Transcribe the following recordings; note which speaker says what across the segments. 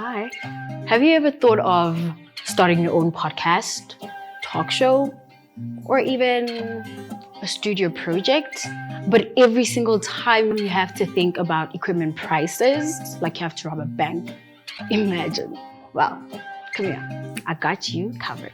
Speaker 1: Hi. Have you ever thought of starting your own podcast, talk show, or even a studio project? But every single time you have to think about equipment prices, like you have to rob a bank. Imagine. Well, come here. I got you covered.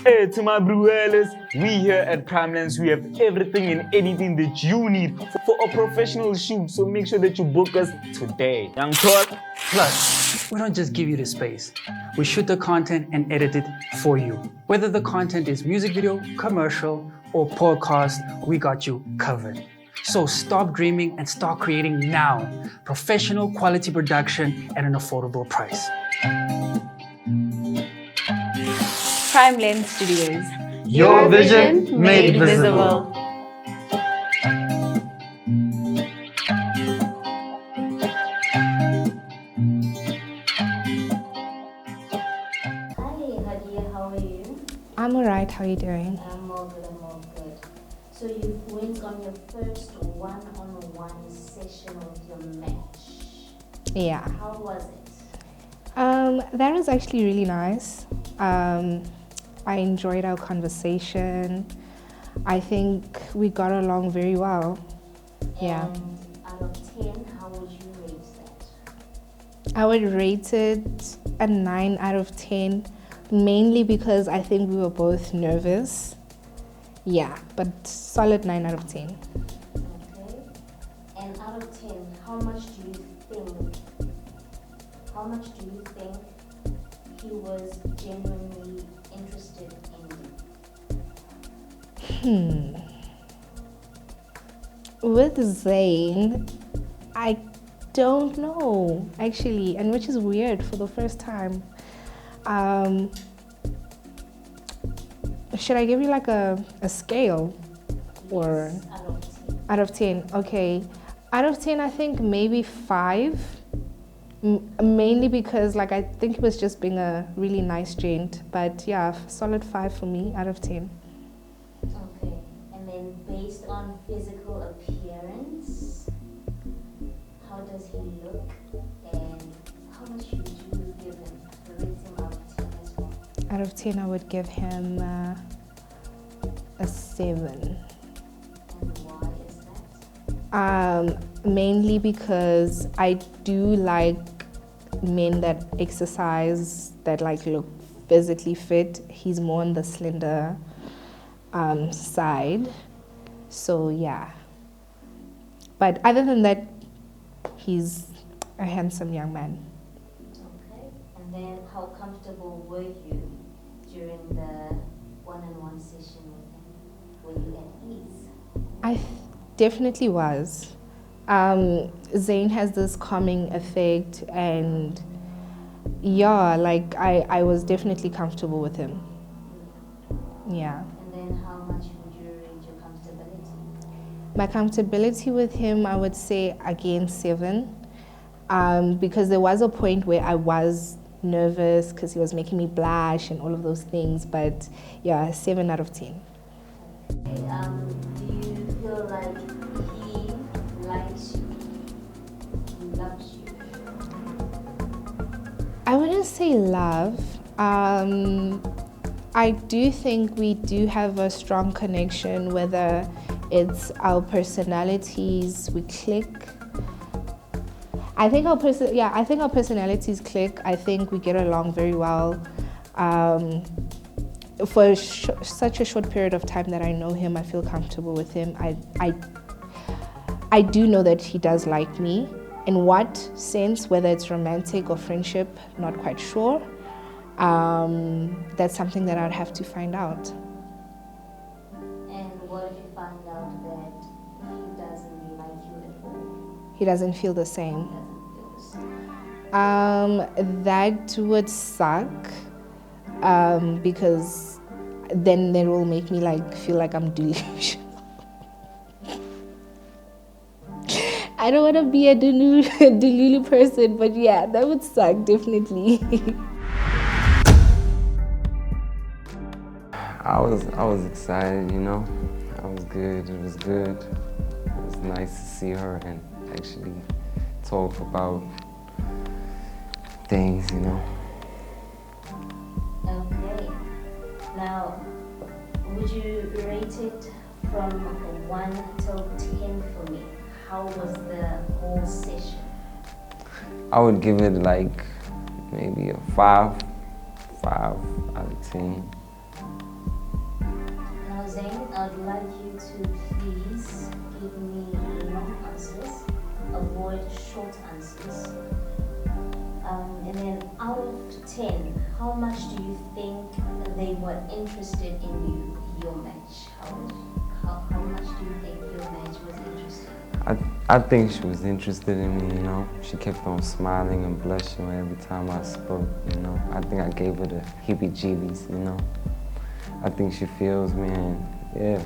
Speaker 2: Hey, to my Bruelas, we here at Primelines, we have everything and anything that you need for a professional shoot. So make sure that you book us today. Young Talk.
Speaker 3: Plus, we don't just give you the space. We shoot the content and edit it for you. Whether the content is music video, commercial, or podcast, we got you covered. So stop dreaming and start creating now. Professional quality production at an affordable price.
Speaker 1: Prime Lens Studios.
Speaker 3: Your vision made visible.
Speaker 4: How are you?
Speaker 5: I'm alright, how are you doing?
Speaker 4: I'm all good. So you went on your first one-on-one session with your match.
Speaker 5: Yeah.
Speaker 4: How was it?
Speaker 5: That was actually really nice. I enjoyed our conversation. I think we got along very well. Yeah.
Speaker 4: And out of 10, how would you rate that?
Speaker 5: I would rate it a 9 out of 10, mainly because I think we were both nervous. Yeah, but solid 9 out of 10.
Speaker 4: Okay. And out of 10, how much do you think he was genuinely interested in you?
Speaker 5: With Zane, I don't know, actually, and which is weird for the first time. Should I give you like a scale? Or out of 10? Okay. Out of 10, I think maybe 5. Mainly because like I think he was just being a really nice gent. But yeah, solid 5 for me out of 10.
Speaker 4: Okay. And then based on physical appearance, how does he look? And how much would you give him? Rate him out of 10 as well.
Speaker 5: Out of 10, I would give him a 7.
Speaker 4: And why is that?
Speaker 5: Mainly because I do like men that exercise, that like look physically fit. He's more on the slender side. So yeah. But other than that, he's a handsome young man.
Speaker 4: Okay. And then how comfortable were you during the one-on-one session with him? Were you at ease?
Speaker 5: I definitely was. Zane has this calming effect, and yeah, like I was definitely comfortable with him. Yeah.
Speaker 4: And then how much would you rate your comfortability?
Speaker 5: My comfortability with him, I would say again 7, because there was a point where I was nervous because he was making me blush and all of those things, but yeah, 7 out of 10.
Speaker 4: Okay, do you feel like he likes you? He loves you?
Speaker 5: I wouldn't say love. I do think we do have a strong connection, whether it's our personalities, we click. I think our personalities click. I think we get along very well. For such a short period of time that I know him, I feel comfortable with him. I do know that he does like me. In what sense, whether it's romantic or friendship, not quite sure. That's something that I'd have to find out.
Speaker 4: And what if you find out that he doesn't like you at all?
Speaker 5: He doesn't feel the same.
Speaker 4: He doesn't feel the same.
Speaker 5: That would suck, because then it will make me like feel like I'm delusional. I don't want to be a delulu person, but yeah, that would suck, definitely.
Speaker 6: I was excited, you know. I was good. It was good. It was nice to see her and actually talk about things, you know.
Speaker 4: Okay. Now, would you rate it from 1 till 10 for me? How was the whole session?
Speaker 6: I would give it like maybe a 5 out of 10.
Speaker 4: Now, Zayn, I'd like you to please give me long answers, avoid short answers. And then out of 10, how much do you think they were interested in your match? How much do you think your match was interested?
Speaker 6: I think she was interested in me, you know. She kept on smiling and blushing every time I spoke, you know. I think I gave her the heebie-jeebies, you know. I think she feels me, and yeah,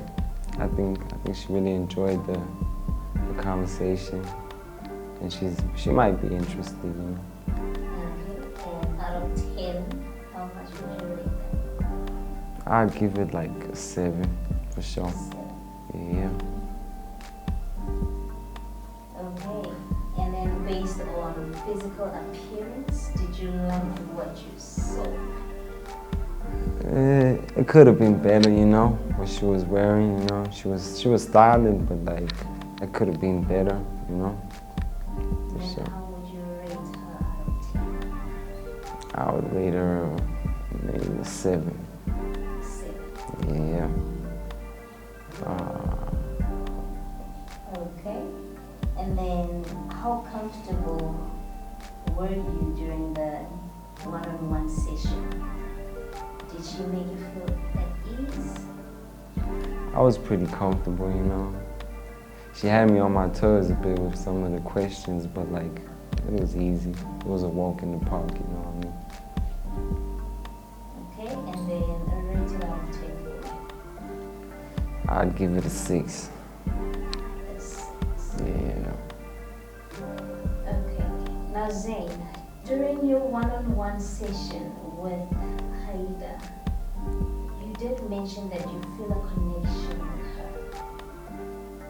Speaker 6: I think she really enjoyed the conversation, and she might be interested, you know.
Speaker 4: Okay, and out of 10, how much would you rate that?
Speaker 6: I'd give it like a 7 for sure.
Speaker 4: 7.
Speaker 6: Yeah.
Speaker 4: Okay, and then based on physical appearance, did you like what you saw?
Speaker 6: It could have been better, you know, what she was wearing, you know. She was styling, but like it could have been better, you know. For
Speaker 4: And
Speaker 6: sure.
Speaker 4: how would you rate her out of 10?
Speaker 6: I would rate her maybe a 7.
Speaker 4: 7.
Speaker 6: Yeah.
Speaker 4: Okay, and then how comfortable were you during the one-on-one session? Did she make you feel at ease?
Speaker 6: I was pretty comfortable, you know. She had me on my toes a bit with some of the questions, but like, it was easy. It was a walk in the park, you know what I mean?
Speaker 4: Okay, and then a rating out of 10 for you.
Speaker 6: I'd give it a 6.
Speaker 4: A 6.
Speaker 6: Yeah.
Speaker 4: Okay, now Zayn, during your one-on-one session with Haida, you did mention that you feel a connection with her.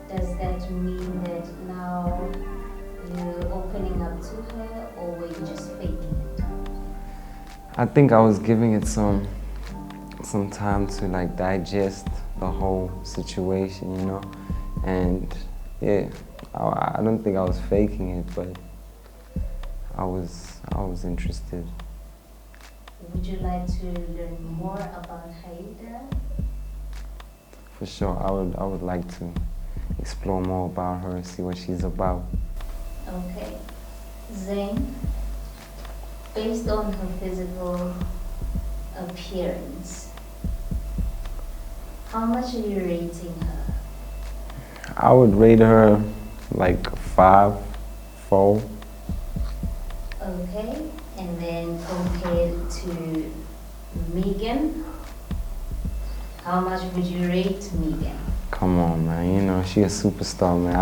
Speaker 4: Does that mean that now you're opening up to her, or were you just faking it?
Speaker 6: I think I was giving it some time to like digest the whole situation, you know. And yeah, I don't think I was faking it, but I was interested.
Speaker 4: Would you like to learn more about Haida?
Speaker 6: For sure, I would like to explore more about her and see what she's about.
Speaker 4: Okay. Zayn, based on her physical appearance, how much are you rating her?
Speaker 6: I would rate her like 5, 4.
Speaker 4: Okay, and then compared to Megan, how much would you rate Megan?
Speaker 6: Come on, man. You know she a superstar, man.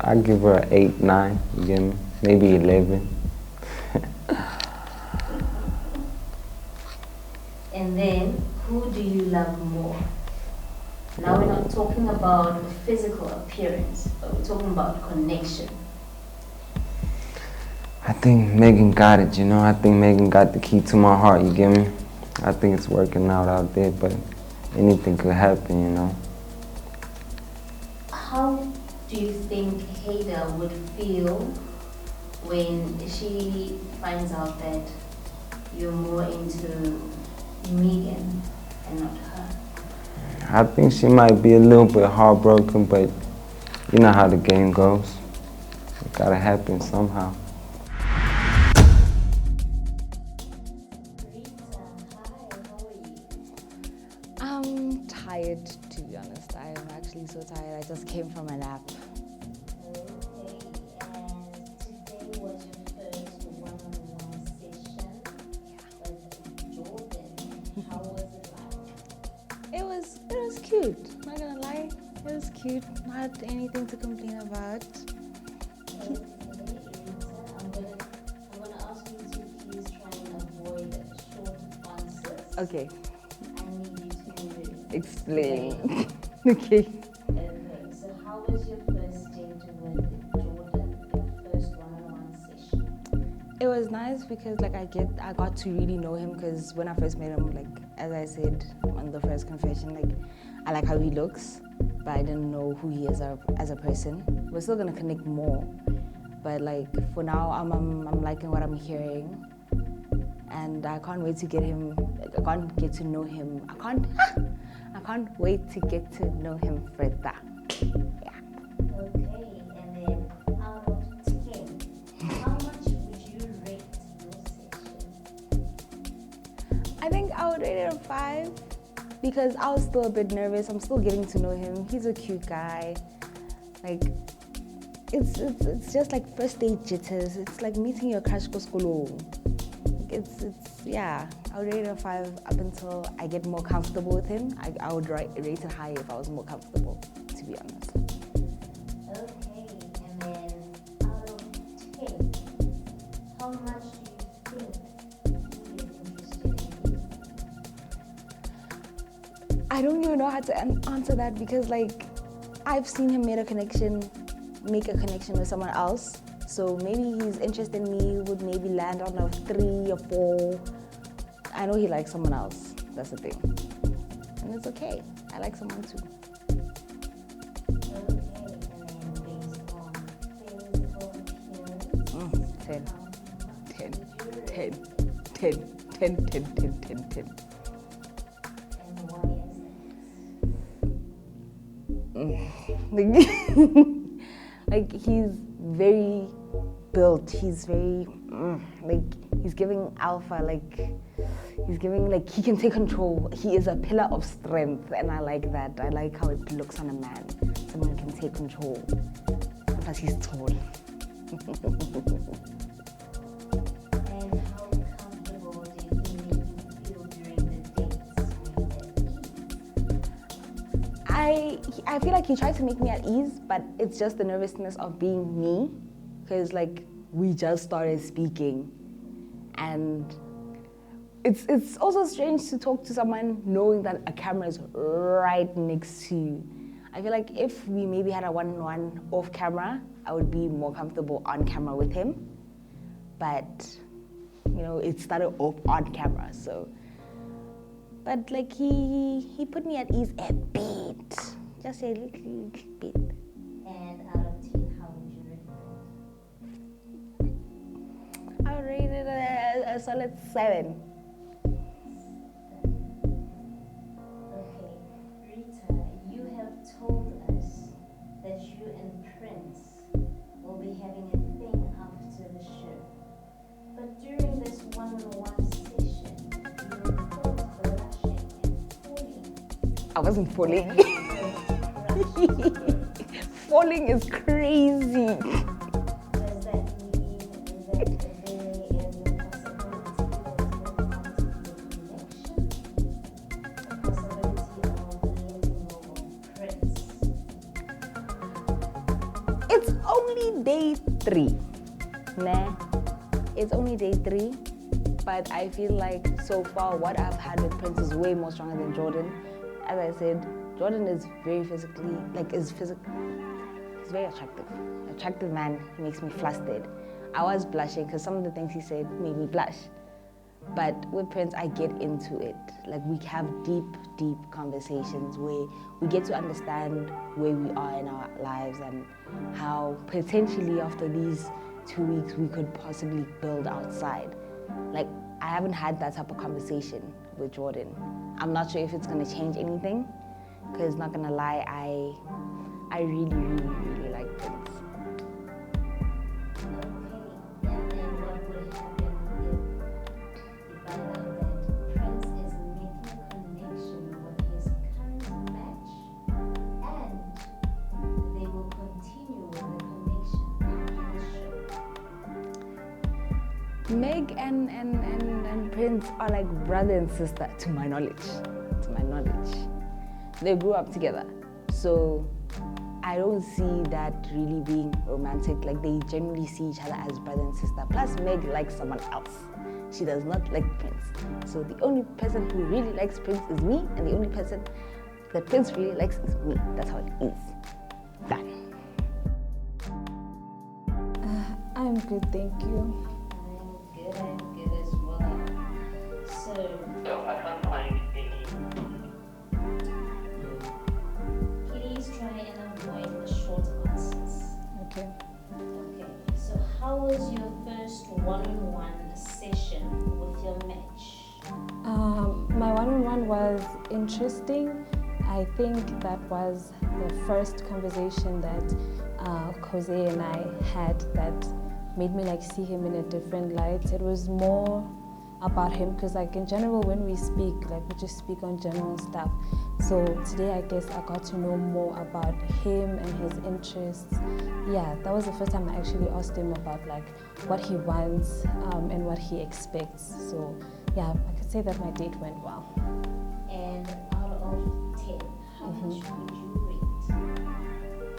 Speaker 6: I give her an 8, 9. You get me? Maybe 11.
Speaker 4: And then, who do you love more? Now we're not talking about physical appearance, but we're talking about connection.
Speaker 6: I think Megan got it, you know. I think Megan got the key to my heart, you get me? I think it's working out there, but anything could happen, you know.
Speaker 4: How do you think Haida would feel when she finds out that you're more into Megan and not her?
Speaker 6: I think she might be a little bit heartbroken, but you know how the game goes. It gotta happen somehow.
Speaker 7: I'm tired, to be honest. I am actually so tired. I just came from a nap.
Speaker 4: Okay, and today was your first one-on-one session with Jordan. How was it like?
Speaker 7: It was cute. Not gonna lie, it was cute. Not anything to complain about.
Speaker 4: Okay, I'm gonna ask you to please try and avoid short answers.
Speaker 7: Okay,
Speaker 4: I need you to
Speaker 7: explain. Okay.
Speaker 4: Okay, so how was your first date with Jordan, your first one-on-one session?
Speaker 7: It was nice because like I got to really know him because when I first met him, like as I said on the first confession, like I like how he looks, but I didn't know who he is as a person. We're still gonna connect more, but like for now I'm liking what I'm hearing, and I can't wait to get him. Like, I can't get to know him. I can't wait to get to know him further. Yeah.
Speaker 4: Okay, and then out of 10, how much would you rate your session?
Speaker 7: I think I would rate it a 5 because I was still a bit nervous. I'm still getting to know him. He's a cute guy. Like, it's just like first date jitters. It's like meeting your crush ko skolo. It's yeah. I would rate it a 5 up until I get more comfortable with him. I would rate it high if I was more comfortable, to be honest.
Speaker 4: Okay, and then out of 10, how much do you think he is interested in you?
Speaker 7: I don't even know how to answer that because like I've seen him make a connection with someone else. So maybe he's interested in me, would maybe land on a 3 or 4. I know he likes someone else. That's the thing. And it's okay. I like someone too.
Speaker 4: Okay, and then based on physical appearance,
Speaker 7: 10,
Speaker 4: how
Speaker 7: 10,
Speaker 4: would you
Speaker 7: 10,
Speaker 4: rate?
Speaker 7: 10, 10, 10, 10, 10, 10.
Speaker 4: And why is
Speaker 7: Like he's very built. He's very like he's giving alpha. Like he's giving like he can take control. He is a pillar of strength, and I like that. I like how it looks on a man. Someone can take control. Plus he's tall.
Speaker 4: And how comfortable did he make you feel during the dates?
Speaker 7: I feel like he tried to make me at ease, but it's just the nervousness of being me, because like we just started speaking, and it's also strange to talk to someone knowing that a camera is right next to you. I feel like if we maybe had a one-on-one off camera, I would be more comfortable on camera with him, but you know it started off on camera, so. But like he put me at ease a bit, just a little bit.
Speaker 4: And out of 10, how would you rate it?
Speaker 7: I would rate it a solid 7.
Speaker 4: Okay, Rita, you have told us that you and Prince will be having a thing after the show. But during this one-on-one session, you were both blushing and falling.
Speaker 7: I wasn't falling. Falling is crazy.
Speaker 4: Does that mean that there is a possibility of letting go of Prince?
Speaker 7: It's only day 3. Nah, it's only day 3. But I feel like so far what I've had with Prince is way more stronger than Jordan. As I said, Jordan is very physically, he's very attractive. Attractive man, he makes me flustered. I was blushing because some of the things he said made me blush. But with Prince, I get into it. Like we have deep, deep conversations where we get to understand where we are in our lives and how potentially after these 2 weeks we could possibly build outside. Like I haven't had that type of conversation with Jordan. I'm not sure if it's gonna change anything, because not gonna lie, I really, really, really like Prince.
Speaker 4: Okay, and then what would happen if I learned that Prince is making a connection with his current match and they will continue with the connection after the show?
Speaker 7: Meg and Prince are like brother and sister to my knowledge. They grew up together. So I don't see that really being romantic. Like they generally see each other as brother and sister. Plus Meg likes someone else. She does not like Prince. So the only person who really likes Prince is me, and the only person that Prince really likes is me. That's how it is. Done.
Speaker 5: I'm good, thank you.
Speaker 7: was interesting. I think that was the first conversation that Jose and I had that made me like see him in a different light. It was more about him because like in general when we speak, like we just speak on general stuff. So today I guess I got to know more about him and his interests. Yeah, that was the first time I actually asked him about like what he wants and what he expects. So yeah, I could say that my date went well.
Speaker 4: And out of 10, how much would you rate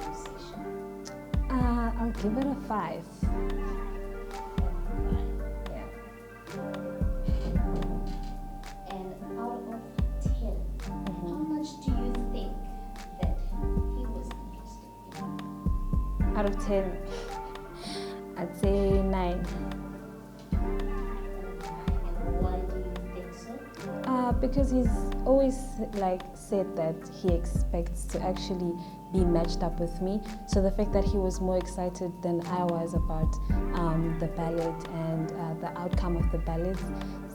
Speaker 4: your session?
Speaker 7: I'll give it a 5. Yeah.
Speaker 4: And out of 10, how much do you think that he was interested in?
Speaker 7: Out of 10, I'd say 9.
Speaker 4: And why do you think so?
Speaker 7: Because he's always like said that he expects to actually be matched up with me. So the fact that he was more excited than I was about the ballot and the outcome of the ballot.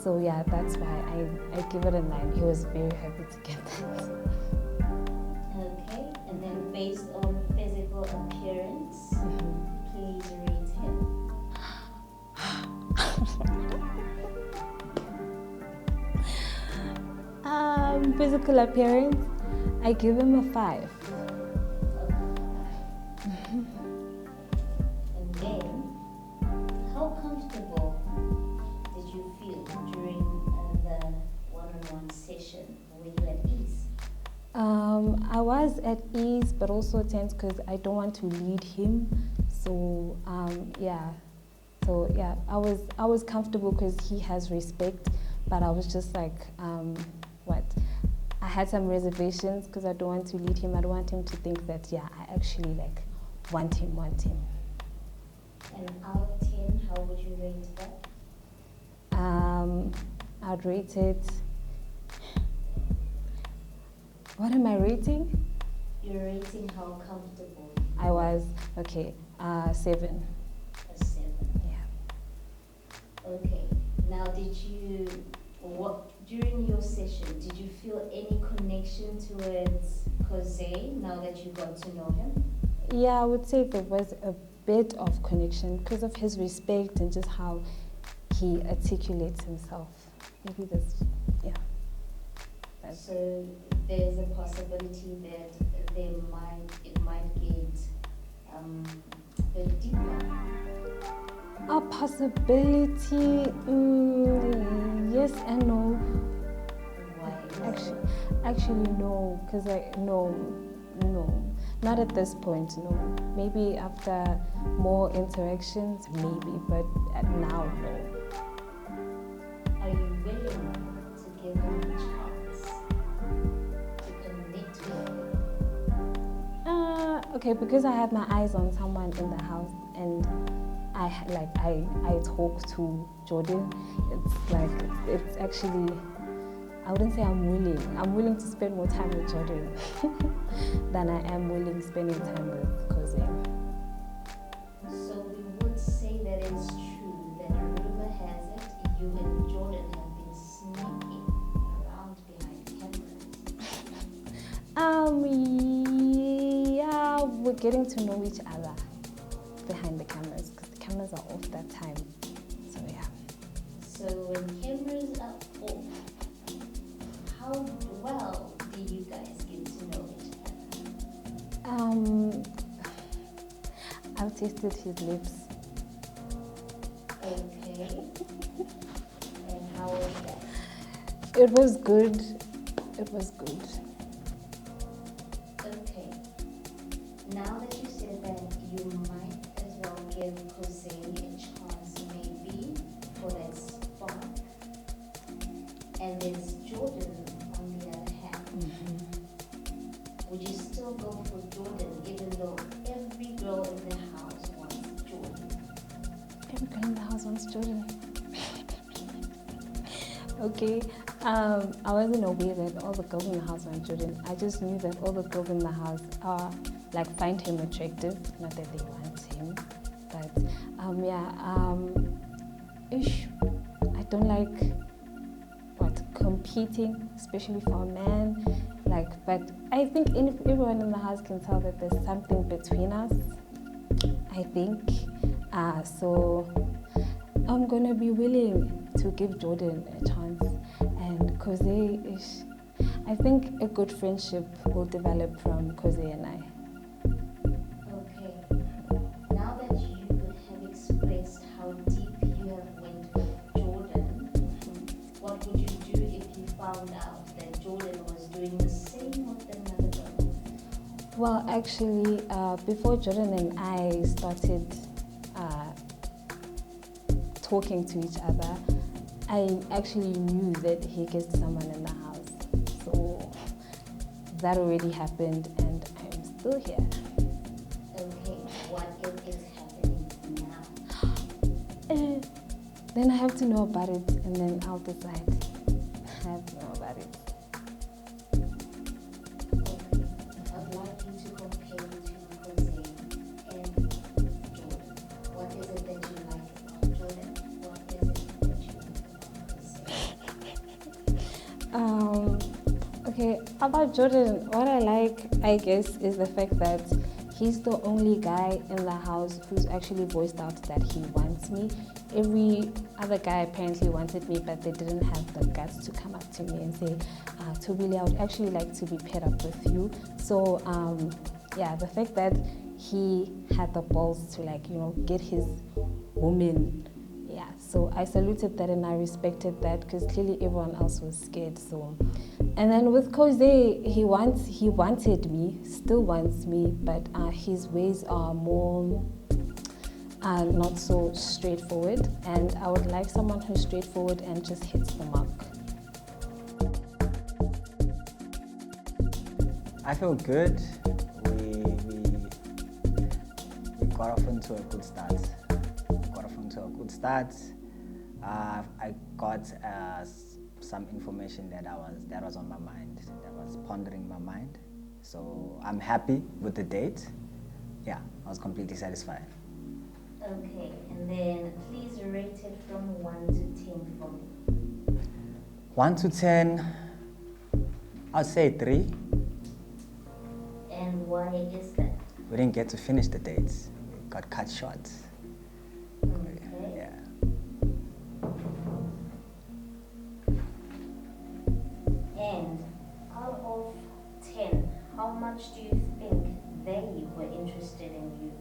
Speaker 7: So yeah, that's why I give it a 9. He was very happy to get that.
Speaker 4: Okay, and then based on physical appearance, please rate him.
Speaker 7: Physical appearance, I give him a 5.
Speaker 4: And then, how comfortable did you feel during the one-on-one session? Were you at ease?
Speaker 7: I was at ease, but also tense because I don't want to lead him. So yeah, I was comfortable because he has respect, but I was just like, I had some reservations because I don't want to lead him. I don't want him to think that I actually like want him.
Speaker 4: And out of 10, how would you rate that?
Speaker 7: I'd rate it. What am I rating?
Speaker 4: You're rating how comfortable
Speaker 7: I was 7.
Speaker 4: a 7.
Speaker 7: Yeah.
Speaker 4: Okay. Now, during your session, did you feel any connection towards Jose now that you got to know him?
Speaker 7: Yeah, I would say there was a bit of connection because of his respect and just how he articulates himself. Maybe that's,
Speaker 4: So there's a possibility that it might get a bit deeper.
Speaker 7: A possibility, yes and no.
Speaker 4: Why?
Speaker 7: Actually no, because no, not at this point, no. Maybe after more interactions, maybe, but now, no.
Speaker 4: Are you willing to give him a chance to connect with you?
Speaker 7: Okay, because I have my eyes on someone in the house and I talk to Jordan. It's actually, I wouldn't say I'm willing. I'm willing to spend more time with Jordan than I am willing spending time with Jose.
Speaker 4: So we would say that it's true that rumor has it you and Jordan have been sneaking around behind cameras.
Speaker 7: Yeah, we're getting to know each other behind the cameras because the cameras are off that time. So yeah.
Speaker 4: So when cameras are off, how well do you guys get to know each other?
Speaker 7: I've tasted his lips.
Speaker 4: Okay. And how was that?
Speaker 7: It was good.
Speaker 4: Okay. Now that you said that, you might as well give Jose a chance maybe for that spark. And there's Jordan on the other hand. Would you still go for Jordan even though every girl in the house wants Jordan?
Speaker 7: Every girl in the house wants Jordan. Okay. I wasn't aware that all the girls in the house want Jordan. I just knew that all the girls in the house are find him attractive, not that they want him. But I don't like competing, especially for a man. But I think everyone in the house can tell that there's something between us. I think so. I'm gonna be willing to give Jordan a chance, and Kose, I think a good friendship will develop from Kose and I.
Speaker 4: Okay. Now that you have expressed how deep you have went with Jordan, what would you do if you found out that Jordan was doing the same with another girl?
Speaker 7: Well, actually, before Jordan and I started talking to each other, I actually knew that he kissed someone in the house. So that already happened, and I'm still here.
Speaker 4: Okay, what is happening now?
Speaker 7: Then I have to know about it, and then I'll decide. I have to know about it.
Speaker 4: Okay, I'd like you to compare between Jose and Jordan. What is it that you like about Jordan? What is it that you like about Jose?
Speaker 7: Okay, about Jordan, what I like, I guess, is the fact that he's the only guy in the house who's actually voiced out that he wants me. Every other guy apparently wanted me, but they didn't have the guts to come up to me and say, Tobile, I would actually like to be paired up with you. So, yeah, the fact that he had the balls to get his woman. Yeah, so I saluted that and I respected that, because clearly everyone else was scared. So, and then with Kose, he wanted me, still wants me, but his ways are more not so straightforward. And I would like someone who's straightforward and just hits the mark.
Speaker 8: I feel good. We got off into a good start. I got some information that was on my mind, that was pondering my mind. So I'm happy with the date. Yeah, I was completely satisfied.
Speaker 4: Okay, and then please rate it from 1 to 10 for me.
Speaker 8: 1 to 10, I'll say 3.
Speaker 4: And why is that?
Speaker 8: We didn't get to finish the dates. We got cut short.
Speaker 4: Okay.
Speaker 8: Yeah.
Speaker 4: And out of 10, how much do you think they were interested in you?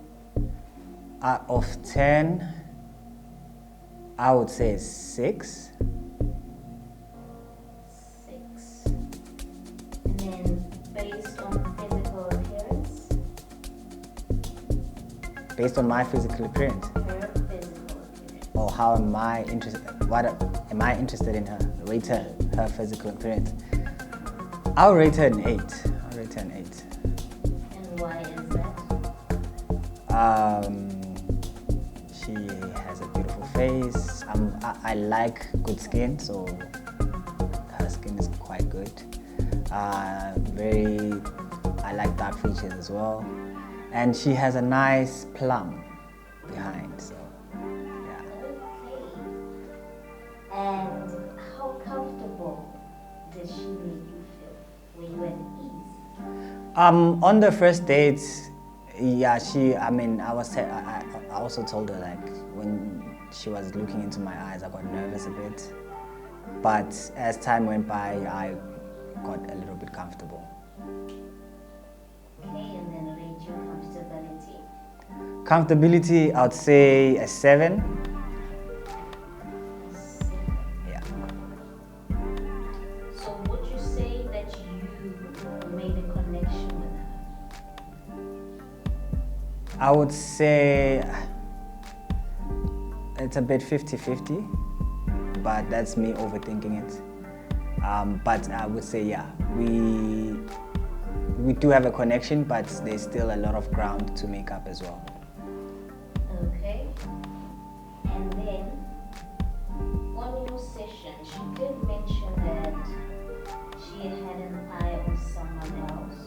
Speaker 8: Out of 10, I would say 6.
Speaker 4: 6. And then based on physical appearance?
Speaker 8: Based on my physical appearance.
Speaker 4: Her physical appearance.
Speaker 8: Or how am I interested? What am I interested in her? Rate her physical appearance. I'll rate her an 8.
Speaker 4: And why is that?
Speaker 8: She has a beautiful face. I like good skin, so her skin is quite good. I like dark features as well, and she has a nice plum behind. So, yeah.
Speaker 4: Okay. And how comfortable did she make you feel? Were you at ease?
Speaker 8: On the first date, yeah, I also told her, like, when she was looking into my eyes, I got nervous a bit. But as time went by, I got a little bit comfortable.
Speaker 4: Okay, and then rate your comfortability.
Speaker 8: Comfortability, I'd say a 7.
Speaker 4: 7.
Speaker 8: Yeah.
Speaker 4: So would you say that you made a connection with her?
Speaker 8: I would say it's a bit 50-50, but that's me overthinking it. But I would say, yeah, we do have a connection, but there's still a lot of ground to make up as well.
Speaker 4: Okay. And then on your session, she did mention that she had an eye on someone else.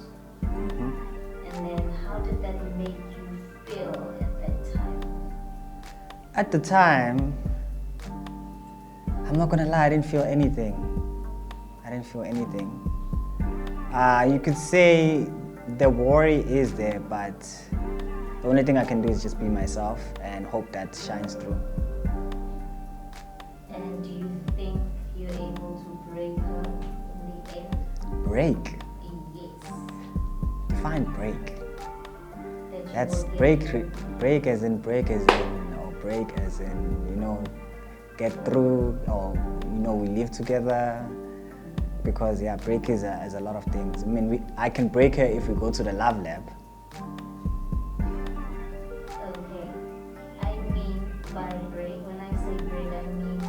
Speaker 8: Mm-hmm.
Speaker 4: And then how did that make you feel at that time?
Speaker 8: At the time, I'm not gonna lie, I didn't feel anything. I didn't feel anything. You could say the worry is there, but the only thing I can do is just be myself and hope that shines through.
Speaker 4: And do you think you're able to break her in the end?
Speaker 8: Break?
Speaker 4: Yes.
Speaker 8: Define break.
Speaker 4: That you
Speaker 8: That's
Speaker 4: will
Speaker 8: break,
Speaker 4: get
Speaker 8: break as in, or break as in, get through, or, we live together. Because, yeah, break is a lot of things. I mean, I can break her if we go to the love lab.
Speaker 4: Okay. I mean by break, when I say break, I mean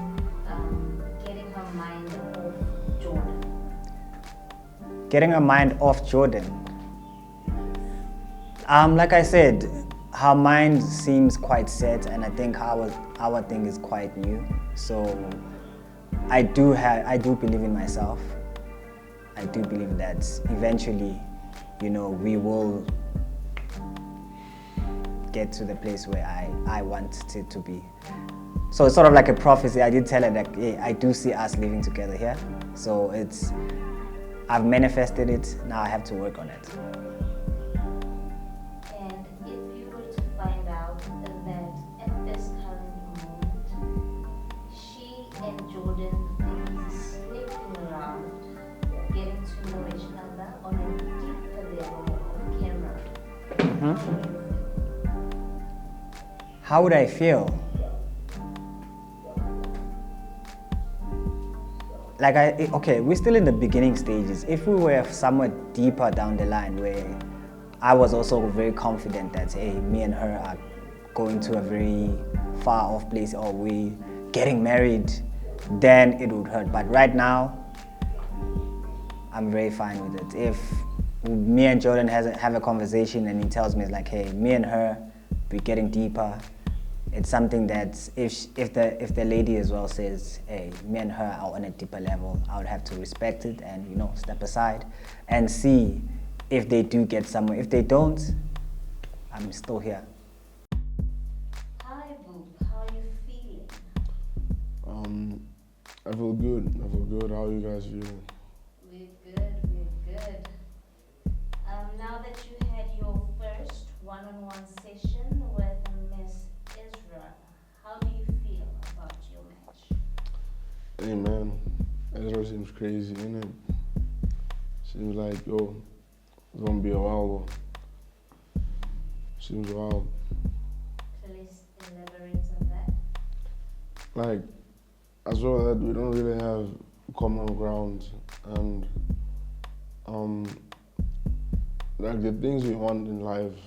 Speaker 4: getting her mind off Jordan.
Speaker 8: Getting her mind off Jordan. Like I said, her mind seems quite set, and I think our thing is quite new. So I do believe in myself. I do believe that eventually, we will get to the place where I want it to be. So it's sort of like a prophecy. I did tell her that, hey, I do see us living together here. So I've manifested it. Now I have to work on it.
Speaker 4: And if you were to find out that at this current moment, she and Jordan are sneaking around, getting to know each other on a deeper level of camera, how would you feel?
Speaker 8: How would I feel? Okay, we're still in the beginning stages. If we were somewhere deeper down the line where I was also very confident that, hey, me and her are going to a very far off place, or we getting married, then it would hurt. But right now, I'm very fine with it. If me and Jordan have a conversation and he tells me, it's like, hey, me and her, we're getting deeper, it's something that if the lady as well says, hey, me and her are on a deeper level, I would have to respect it and, step aside and see if they do get somewhere. If they don't, I'm still here.
Speaker 4: Hi, Boop. How are you feeling?
Speaker 9: I feel good. How are you guys feeling?
Speaker 4: We're good. Now that you had your first one-on-one session with Miss Ezra, how do you feel about your match?
Speaker 9: Hey man, Ezra seems crazy, innit? Seems like, it's gonna be a while though. Seems wild.
Speaker 4: Please elaborate on that.
Speaker 9: Like, I saw that we don't really have common ground, and like the things we want in life,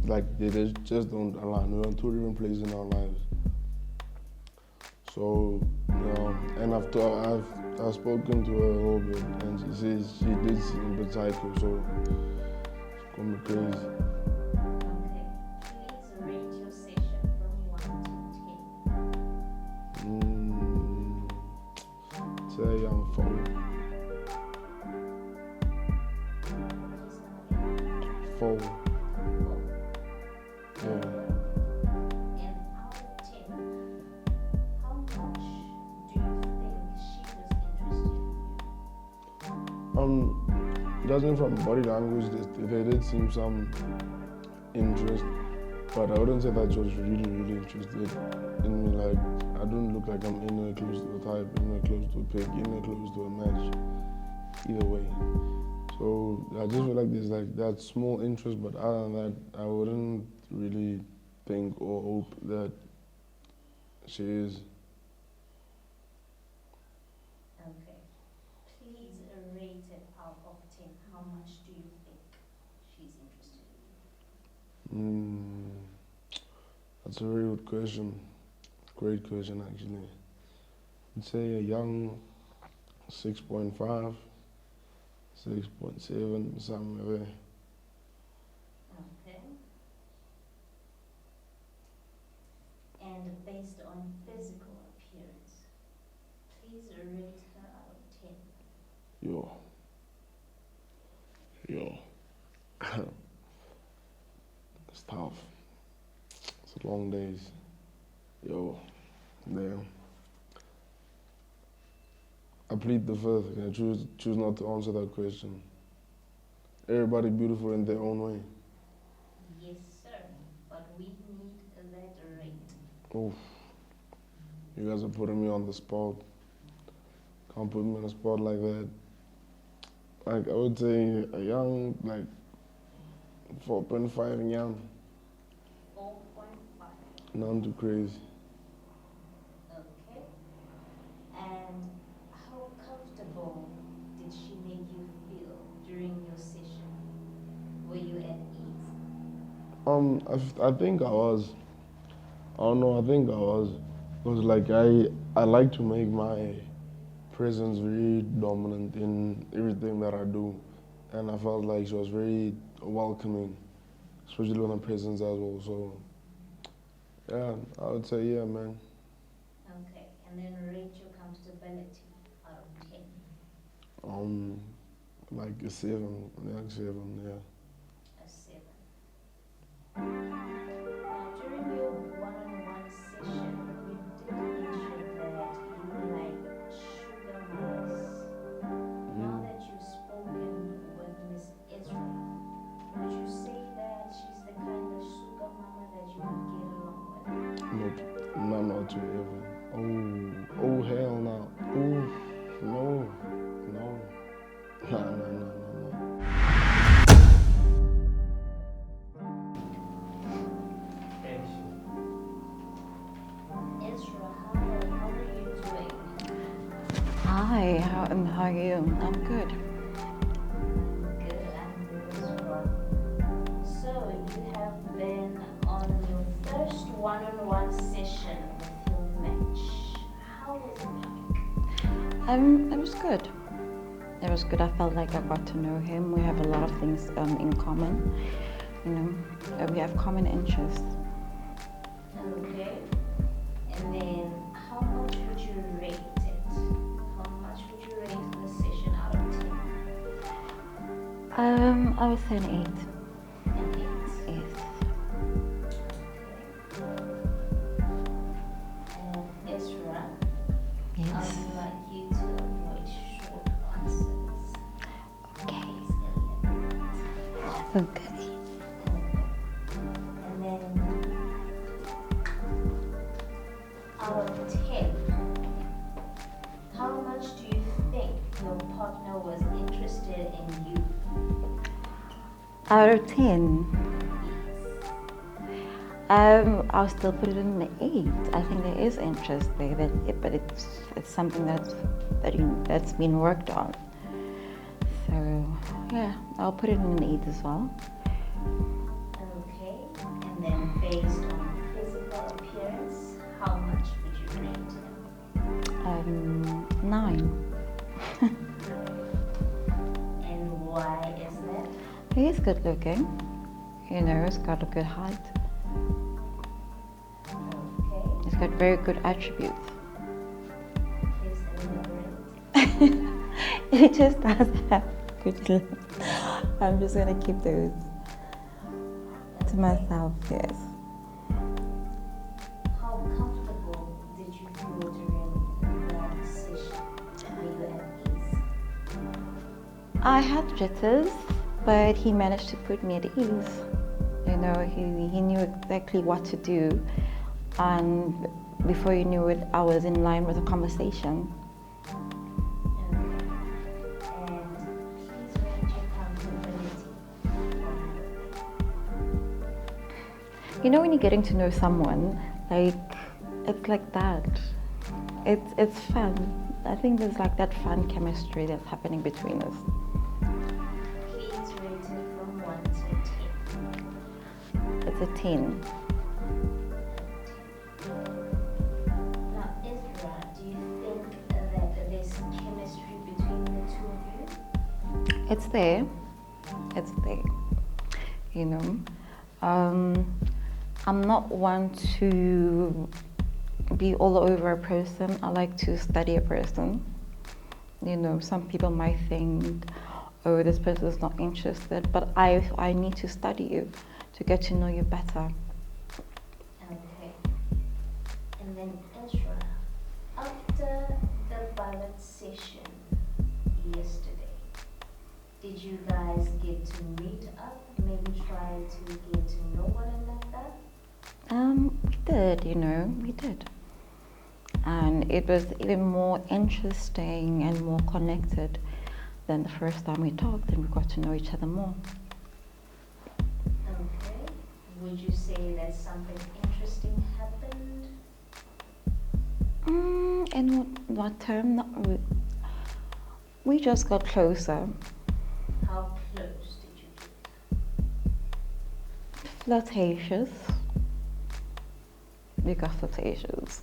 Speaker 9: like they just don't align. We're on two different places in our lives. So, and I've spoken to her a little bit, and she says she did seem a bit psycho, so it's gonna be crazy.
Speaker 4: Okay. Please rate your session from 1 to 10.
Speaker 9: Say I'm 4. 4. Yeah.
Speaker 4: And out of 10, how much do you think she was interested in you?
Speaker 9: Judging from body language, there did seem some interest, but I wouldn't say that she was really, really interested in me. Like, I don't look like I'm anywhere close to a type, anywhere close to a pick, anywhere close to a match, either way. So I just feel like there's like that small interest, but other than that, I wouldn't really think or hope that she is.
Speaker 4: Okay. Please rate it out of 10. How much do you think she's interested in you?
Speaker 9: That's a very good question. Great question, actually. I'd say a young 6.5, 6.7, somewhere there.
Speaker 4: Okay. And based on physical appearance, please rate her out of 10.
Speaker 9: Yo. It's tough. It's long days. Yo, damn. I plead the fifth. Can I choose not to answer that question? Everybody beautiful in their own way.
Speaker 4: Yes, sir. But we need that rate.
Speaker 9: Oof. You guys are putting me on the spot. Can't put me on the spot like that. Like, I would say a young, like 4.5 young.
Speaker 4: 4.5.
Speaker 9: None too crazy.
Speaker 4: Okay. And how comfortable did she make you feel during your session? Were you at ease?
Speaker 9: I think I was. I don't know, I think I was. Because like I like to make my presence very dominant in everything that I do. And I felt like she was very welcoming, especially when her presence as well. So yeah, I would say yeah, man.
Speaker 4: Okay. And then rate your comfortability out of 10.
Speaker 9: Like a 7, like 7, yeah.
Speaker 4: A 7. Now, during your one-on-one session, you did mention that you like sugar mamas. Now that you've spoken with Miss Ezra, would you say that she's the kind of sugar mama that you would get along with?
Speaker 9: Nope, not too even. Oh, hell no. Ooh, no. No.
Speaker 4: Ezra, how are you doing?
Speaker 10: Hi, how are you? I'm good.
Speaker 4: Good, I'm good as well. So, you have been on your first one-on-one session with your match. How was it like?
Speaker 10: It was good. It was good. I felt like I got to know him. We have a lot of things in common. You know, we have common interests.
Speaker 4: Okay. And then, how much would you rate it? How much would you rate the session out of 10?
Speaker 10: I would say an 8.
Speaker 4: An 8.
Speaker 10: Yes.
Speaker 4: And Ezra, I
Speaker 10: Yes.
Speaker 4: would like you to avoid short answers.
Speaker 10: Okay.
Speaker 4: Please, Elliot.
Speaker 10: Okay.
Speaker 4: And then, out of 10, how much do you think your partner was interested in you?
Speaker 10: Out of 10, I'll still put it in an 8. I think there is interest there, but it's something that's been worked on. So yeah, I'll put it in an 8 as well.
Speaker 4: Okay, and then based on physical appearance, how much would you rate him?
Speaker 10: 9.
Speaker 4: And why is that?
Speaker 10: He's good looking. You know, he's got a good height.
Speaker 4: Okay,
Speaker 10: He's got very good attributes.
Speaker 4: please elaborate.
Speaker 10: He just does have good looks. I'm just gonna keep those to myself, yes.
Speaker 4: How comfortable did you feel during that session? Were you at ease?
Speaker 10: I had jitters, but he managed to put me at ease. You know, he knew exactly what to do, and before you knew it, I was in line with the conversation. You know, when you're getting to know someone, like, it's like that. It's fun. I think there's like that fun chemistry that's happening between us.
Speaker 4: Please rate it from 1 to 10.
Speaker 10: It's a 10.
Speaker 4: Now, Ezra, do you think that there's chemistry between the two of you?
Speaker 10: It's there. It's there. You know, I'm not one to be all over a person. I like to study a person. You know, some people might think, oh, this person is not interested, but I need to study you to get to know you better.
Speaker 4: Okay. And then Ezra, after the ballot session yesterday, did you guys get to meet up? Maybe try to get to know one another?
Speaker 10: We did, we did. And it was even more interesting and more connected than the first time we talked, and we got to know each other more.
Speaker 4: Okay. Would you say that something interesting happened?
Speaker 10: In what term? Not we just got closer.
Speaker 4: How close did you get?
Speaker 10: Flirtatious. We got flirtatious.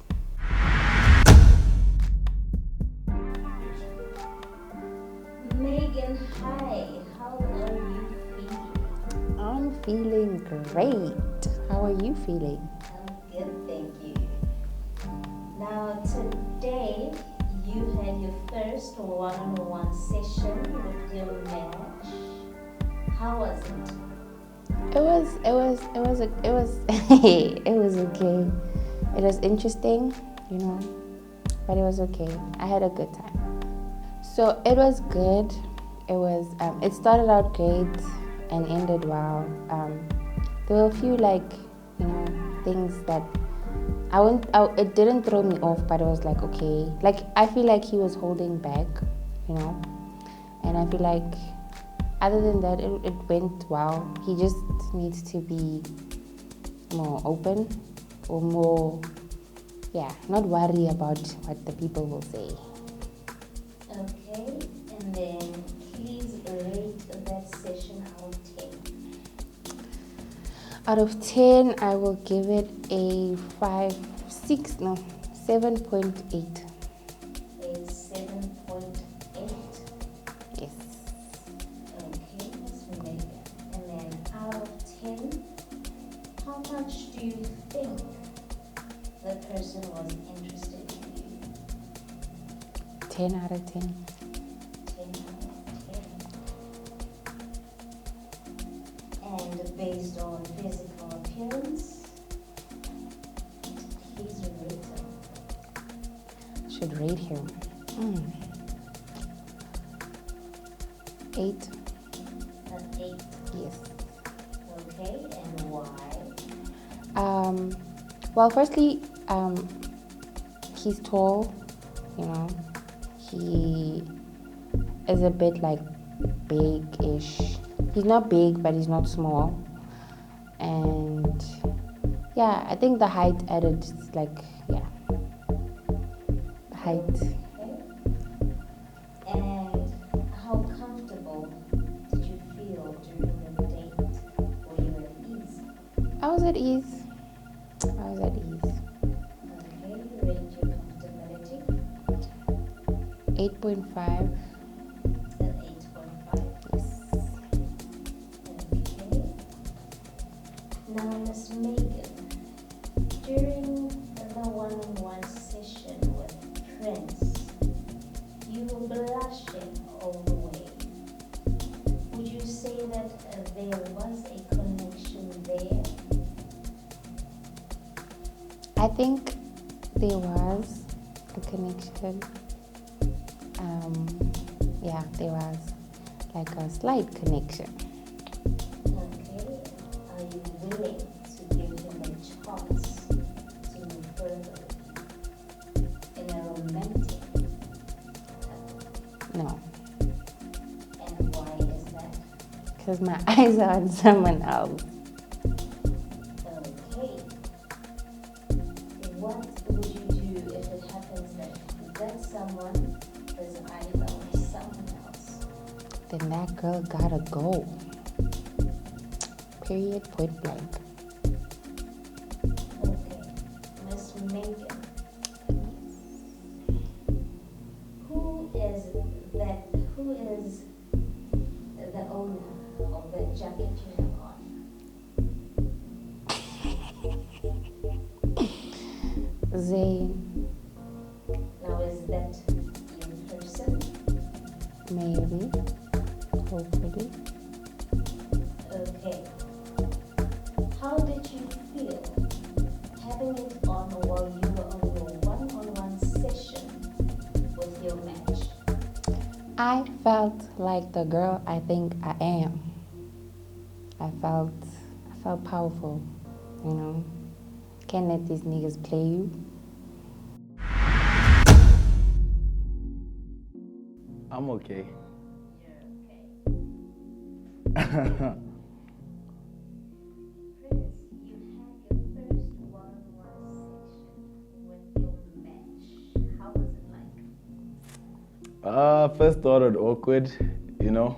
Speaker 4: Megan, hi. How are you feeling?
Speaker 11: I'm feeling great. How are you feeling?
Speaker 4: I'm good, thank you. Now, today you had your first one-on-one session with your match. How was it?
Speaker 11: It was it was okay. It was interesting, but it was okay. I had a good time. So it was good. It started out great and ended well. There were a few things that it didn't throw me off, but it was like okay. Like I feel like he was holding back, and I feel like other than that it went well. He just needs to be more open or more, not worry about what the people will say.
Speaker 4: Okay, and then please rate that session out of 10.
Speaker 11: Out of 10, I will give it a 7.8.
Speaker 4: A 7.8.
Speaker 11: Yes.
Speaker 4: Okay, Miss Megan. And then out of 10, how much do you think the person was interested in you?
Speaker 11: 10 out of 10.
Speaker 4: 10 out of 10. And based on physical appearance, please rate him.
Speaker 11: Should rate him. 8.
Speaker 4: An 8.
Speaker 11: Yes.
Speaker 4: Okay, and why?
Speaker 11: Well, firstly, he's tall, He is a bit big-ish. He's not big, but he's not small. And I think the height added, the height.
Speaker 4: Okay. And how comfortable did you feel during the date? Were you at ease?
Speaker 11: I was at ease.
Speaker 4: Okay, rate your comfortability.
Speaker 11: 8.5.
Speaker 4: An 8.5.
Speaker 11: Yes.
Speaker 4: Okay. Now, Miss Megan, during the one-on-one session with Prince, you were blushing all the way. Would you say that there was a connection there?
Speaker 11: I think there was a connection. There was a slight connection.
Speaker 4: Okay. Are you willing to give him a chance to move further in a romantic?
Speaker 11: No,
Speaker 4: And why is that?
Speaker 11: because my eyes are on someone else.
Speaker 4: Okay. What would you do if it happens that someone is either with someone else?
Speaker 11: Then that girl gotta go. Period, point blank.
Speaker 4: Okay. Miss Megan. Who is the owner of the jacket you have on?
Speaker 11: Zayn,
Speaker 4: Now, is that in person?
Speaker 11: maybe, hopefully.
Speaker 4: Okay. How did you feel having it on while you were on your one-on-one session with your match?
Speaker 11: I felt like the girl I think I am. I felt powerful, you know. Can't let these niggas play you.
Speaker 12: I'm okay.
Speaker 4: Prince, you had your first one-on-one session with your match. How was it like?
Speaker 12: First thought it awkward, you know,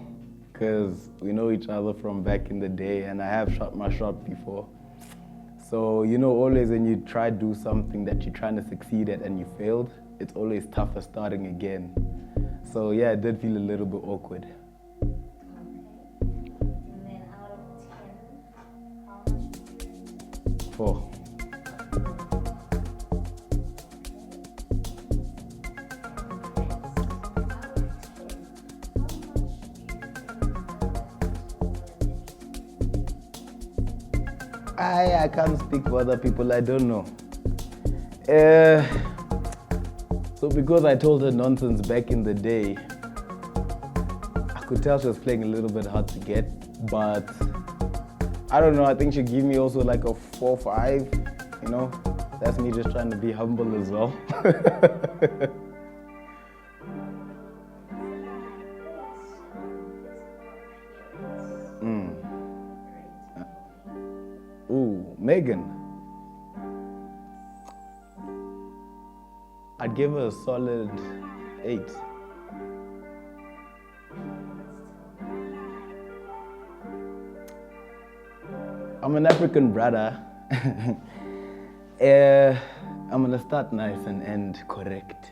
Speaker 12: because we know each other from back in the day and I have shot my shot before. So, you know, always when you try to do something that you're trying to succeed at and you failed, it's always tougher starting again. So yeah, it did feel a little bit awkward.
Speaker 4: Okay. And then out of 10, how much?
Speaker 12: 4. I can't speak for other people, I don't know. So because I told her nonsense back in the day, I could tell she was playing a little bit hard to get, but I don't know, I think she gave me also like a 4-5, you know? That's me just trying to be humble as well. Ooh, Megan. I'd give her a solid 8. I'm an African brother. I'm gonna start nice and end correct.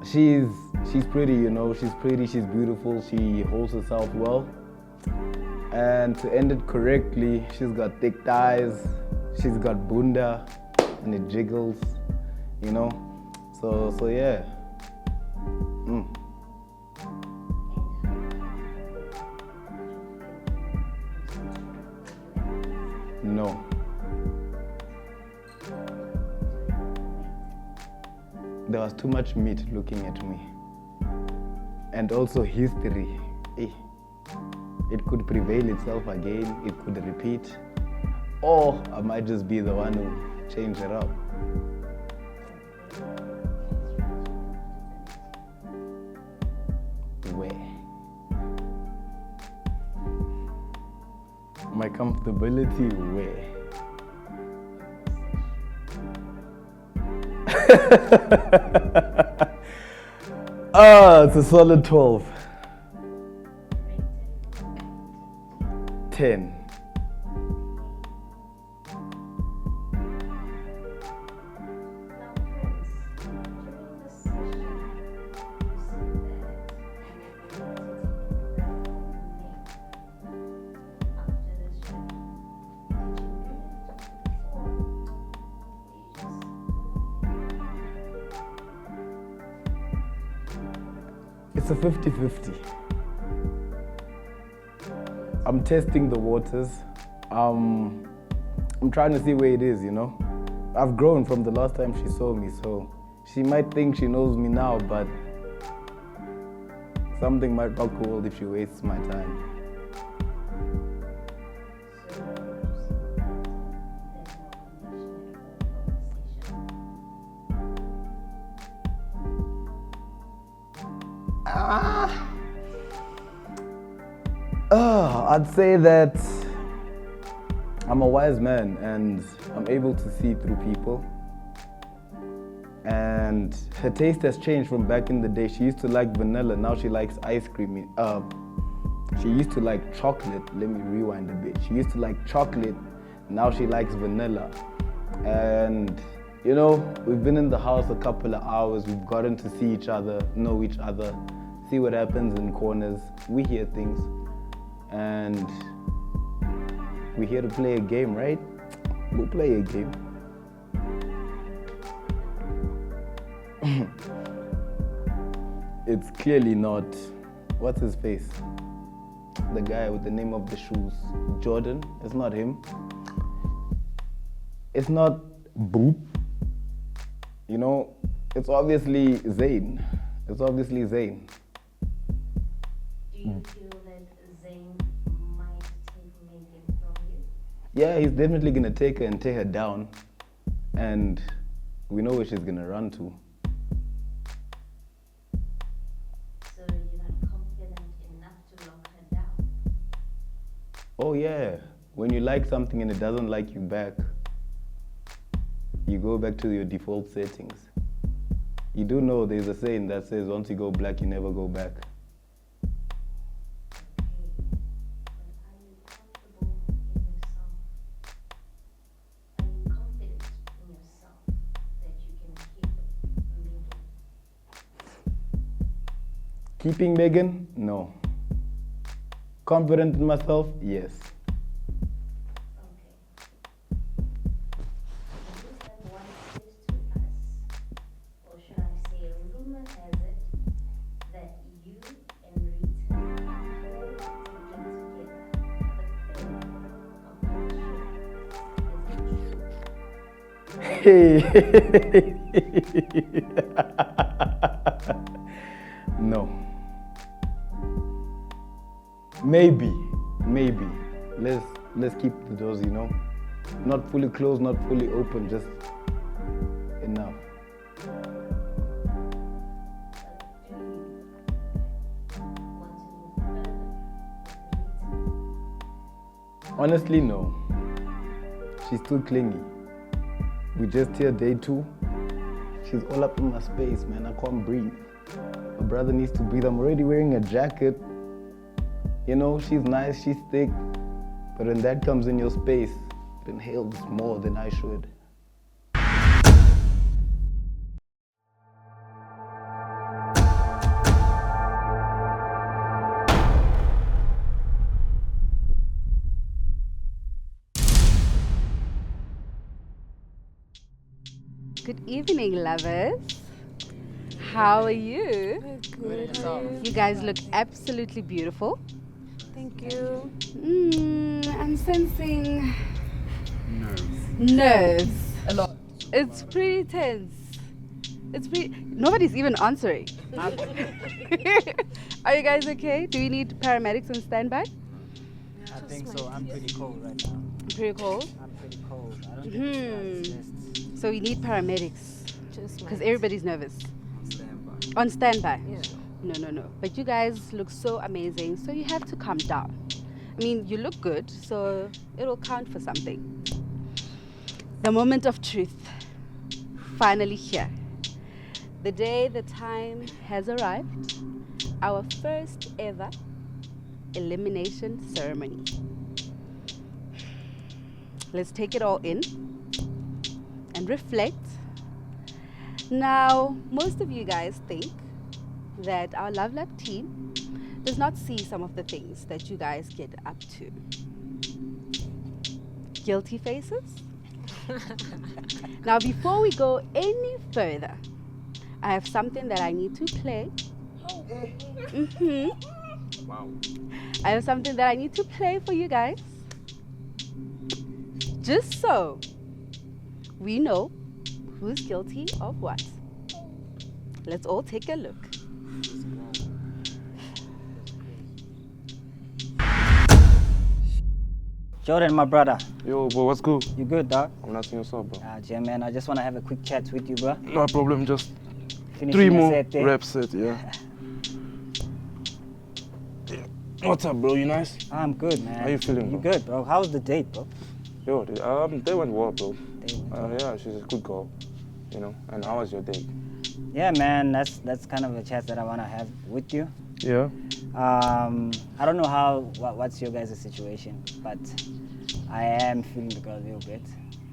Speaker 12: She's pretty, you know, she's pretty, she's beautiful, she holds herself well. And to end it correctly, she's got thick thighs, she's got bunda, and it jiggles, you know. So yeah. No. There was too much meat looking at me. And also history. It could prevail itself again, it could repeat. Or I might just be the one who changed it up. Where? My comfortability, where? It's a solid 12. 10.
Speaker 4: Now, Prince, during the session, you said that you wanted to take a breath from me. After the show, did you really talk before? You just
Speaker 12: It's a 50-50. I'm testing the waters. I'm trying to see where it is, you know. I've grown from the last time she saw me, so she might think she knows me now, but something might not go well if she wastes my time. I'd say that I'm a wise man and I'm able to see through people. And her taste has changed from back in the day. She used to like vanilla, now she likes ice cream. She used to like chocolate. Let me rewind a bit. She used to like chocolate, now she likes vanilla. And you know, we've been in the house a couple of hours, we've gotten to see each other, know each other, see what happens in corners. We hear things. And we're here to play a game, right? We'll play a game. It's clearly not, what's his face? The guy with the name of the shoes, Jordan. It's not him. It's not Boop. You know, it's obviously Zayn. It's obviously Zayn.
Speaker 4: Do you feel that Zayn might take Megan from you?
Speaker 12: Yeah, he's definitely gonna take her and tear her down. And we know where she's gonna run to.
Speaker 4: So you're not confident enough to lock her down?
Speaker 12: Oh yeah, when you like something and it doesn't like you back, you go back to your default settings. You do know there's a saying that says once you go black, you never go back. Keeping Megan? No. Confident in myself? Yes. Hey. No. Maybe. Let's keep the doors, not fully closed, not fully open, just enough. Honestly, no. She's too clingy. We just here day 2. She's all up in my space, man. I can't breathe. My brother needs to breathe. I'm already wearing a jacket. She's nice, she's thick. But when that comes in your space, it inhales more than I should.
Speaker 13: Good evening, lovers. How are you?
Speaker 11: Good.
Speaker 13: You guys look absolutely beautiful.
Speaker 11: Thank you.
Speaker 13: I'm sensing nerves. A lot. It's pretty tense. Nobody's even answering. Are you guys okay? Do we need paramedics on standby?
Speaker 8: I think so. I'm pretty cold right now.
Speaker 13: Pretty cold?
Speaker 8: I'm pretty cold. I don't get
Speaker 13: So we need paramedics. Because everybody's nervous.
Speaker 8: standby.
Speaker 13: On standby?
Speaker 11: Yeah.
Speaker 13: No. But you guys look so amazing, so you have to calm down. I mean, you look good, so it'll count for something. The moment of truth. Finally here. The day, the time has arrived. Our first ever elimination ceremony. Let's take it all in and reflect. Now, most of you guys think that our Love Lab team does not see some of the things that you guys get up to. Guilty faces? Now, before we go any further, I have something that I need to play.
Speaker 9: Wow.
Speaker 13: I have something that I need to play for you guys. Just so we know who's guilty of what. Let's all take a look.
Speaker 8: Jordan, my brother.
Speaker 9: Yo, bro, what's good?
Speaker 8: You good, dog?
Speaker 9: I'm not seeing yourself, bro.
Speaker 8: Yeah, man. I just want to have a quick chat with you, bro.
Speaker 9: No problem, just
Speaker 8: Finishing
Speaker 9: 3
Speaker 8: your
Speaker 9: more
Speaker 8: set, eh?
Speaker 9: reps set, yeah. What's up, bro? You nice?
Speaker 8: I'm good, man.
Speaker 9: How you feeling,
Speaker 8: You
Speaker 9: bro?
Speaker 8: good, bro? How's the date, bro?
Speaker 9: Yo, they went well, bro. Yeah, she's a good girl, And how was your date?
Speaker 8: Yeah, man. That's kind of a chat that I want to have with you.
Speaker 9: Yeah.
Speaker 8: I don't know what's your guys' situation, but I am feeling the girl a little bit.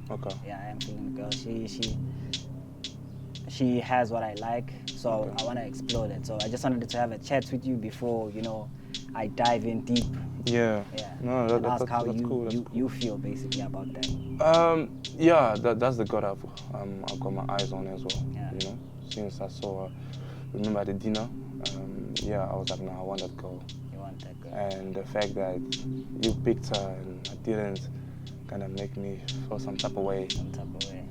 Speaker 9: Okay.
Speaker 8: Yeah, I am feeling the girl. She has what I like, so
Speaker 9: Okay.
Speaker 8: I want to explore that. So I just wanted to have a chat with you before, I dive in deep.
Speaker 9: Yeah.
Speaker 8: Yeah.
Speaker 9: No,
Speaker 8: and ask how
Speaker 9: that's cool.
Speaker 8: you feel basically about that.
Speaker 9: Yeah, that's the girl I've got my eyes on as well.
Speaker 8: Yeah.
Speaker 9: Since I saw her, remember at the dinner, I was like, no, I want that girl.
Speaker 8: You want that girl.
Speaker 9: And the fact that you picked her and I didn't kind of make me feel some type of way.
Speaker 8: Some type of way.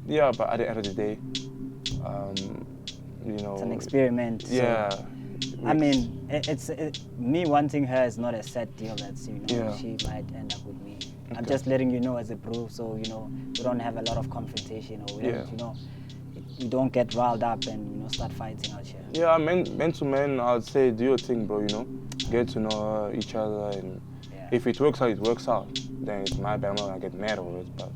Speaker 9: Yeah, but at the end of the day,
Speaker 2: you know.
Speaker 8: It's an experiment.
Speaker 2: Yeah.
Speaker 8: So, I mean, me wanting her is not a set deal. That's
Speaker 2: Yeah.
Speaker 8: she might end up with me. I'm just letting you know as a bro, so we don't have a lot of confrontation, or we don't, you don't get riled up and start fighting out here.
Speaker 9: Yeah, man to man, I'd say do your thing, bro. Get to know each other, and if it works out, it works out. Then it's my bad. I'm not gonna get mad over it, but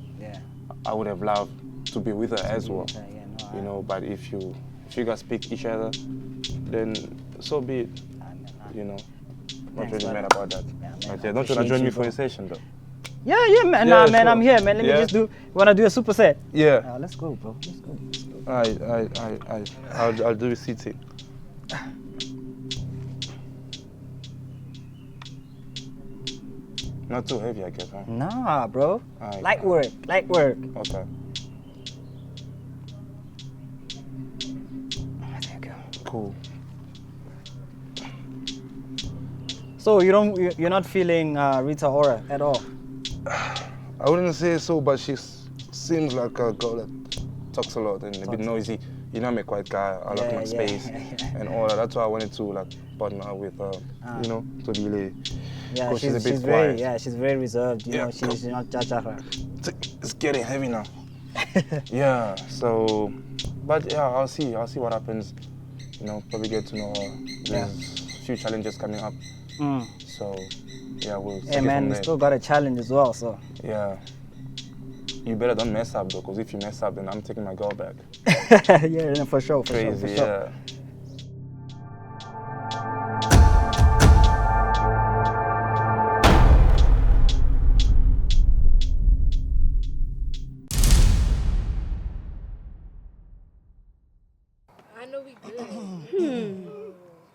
Speaker 9: I would have loved to be with her as well. But if you guys pick each other, then so be it. Not really mad about that. But don't you wanna join me for a session though?
Speaker 8: Yeah, man.
Speaker 9: Yeah,
Speaker 8: man,
Speaker 9: sure.
Speaker 8: I'm here, man. Let me just do. Wanna do a super set?
Speaker 9: Yeah.
Speaker 8: Let's go, bro. Let's go.
Speaker 9: I'll do a CT. Not too heavy, I guess, huh?
Speaker 8: Nah, bro. Light work.
Speaker 9: Okay.
Speaker 8: There you go.
Speaker 9: Cool.
Speaker 8: So you're not feeling Rita Ora at all?
Speaker 9: I wouldn't say so, but she seems like a girl that talks a lot and a bit noisy. I'm a quiet guy. I like my space and all that. That's why I wanted to partner with to be
Speaker 8: she's
Speaker 9: a bit quiet.
Speaker 8: She's very reserved. She's not jajara.
Speaker 9: It's getting heavy now. Yeah. So, but I'll see what happens. Probably get to know her. There's a few challenges coming up. So, we'll see.
Speaker 8: Hey man, you still got a challenge as well, so.
Speaker 9: Yeah. You better don't mess up though, because if you mess up, then I'm taking my girl back.
Speaker 8: Yeah, for sure.
Speaker 9: Crazy,
Speaker 8: yeah.
Speaker 5: I know we good.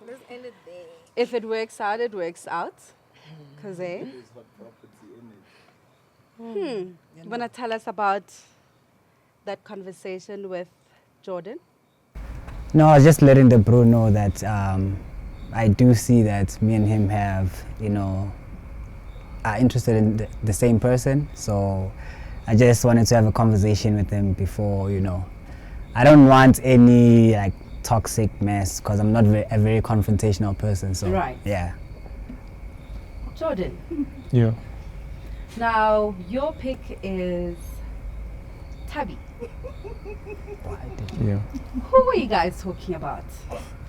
Speaker 5: Let's end it there.
Speaker 13: If it works out, it works out. Cause You wanna tell us about that conversation with Jordan?
Speaker 8: No, I was just letting the bro know that I do see that me and him have, are interested in the same person. So I just wanted to have a conversation with him before, I don't want any toxic mess because I'm not a very confrontational person. So
Speaker 13: Right.
Speaker 8: Yeah.
Speaker 13: Jordan.
Speaker 9: Yeah.
Speaker 13: Now your pick is Tabby.
Speaker 14: Yeah.
Speaker 13: Who were you guys talking about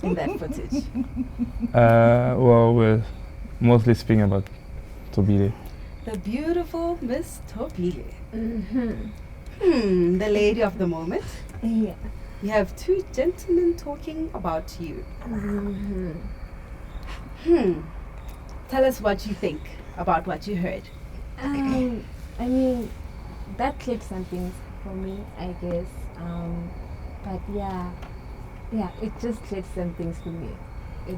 Speaker 13: in that footage?
Speaker 14: Well, we're mostly speaking about Tobile.
Speaker 13: The beautiful Miss Tobile. The lady of the moment.
Speaker 5: Yeah.
Speaker 13: You have two gentlemen talking about you. Tell us what you think about what you heard.
Speaker 5: I mean, that clicked some things for me, I guess. But yeah, it just clicked some things for me.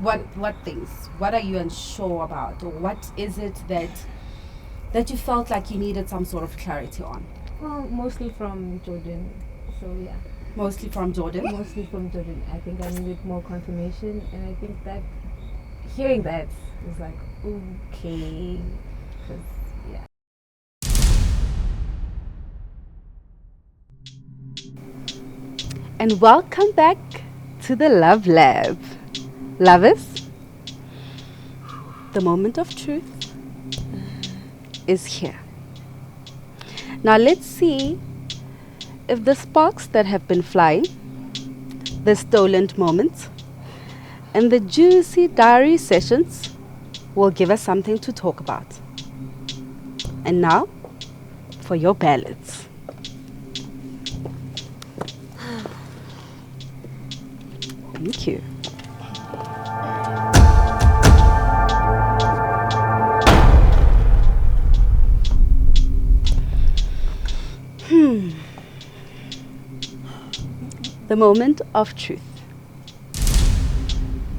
Speaker 13: What things? What are you unsure about? Or what is it that you felt like you needed some sort of clarity on?
Speaker 5: Well, mostly from Jordan. So yeah.
Speaker 13: Mostly from Jordan?
Speaker 5: Mostly from Jordan. I think I needed more confirmation, and I think that hearing that is like, okay. 'Cause, yeah.
Speaker 13: And welcome back to the Love Lab. Lovers, the moment of truth is here. Now let's see if the sparks that have been flying, the stolen moments, and the juicy diary sessions will give us something to talk about. And now, for your ballads. Thank you. The moment of truth.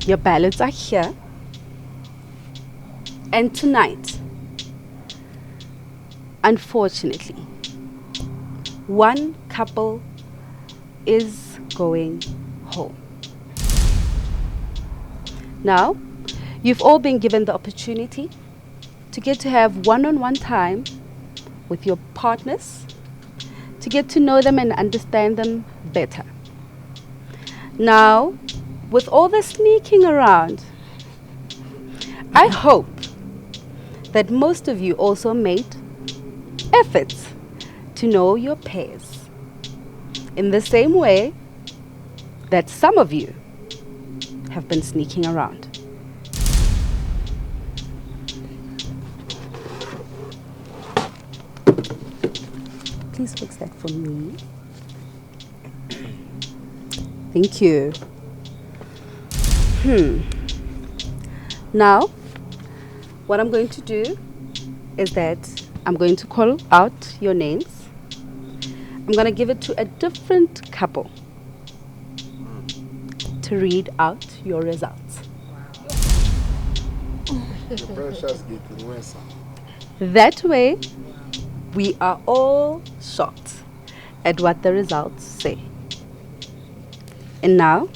Speaker 13: Your ballads are here. And tonight, unfortunately, one couple is going home. Now, you've all been given the opportunity to get to have one-on-one time with your partners, to get to know them and understand them better. Now, with all the sneaking around, I hope that most of you also made efforts to know your pairs in the same way that some of you have been sneaking around. Please fix that for me. Thank you. Now, what I'm going to do is that I'm going to call out your names. I'm going to give it to a different couple to read out your results. That way, we are all shocked at what the results say. And now,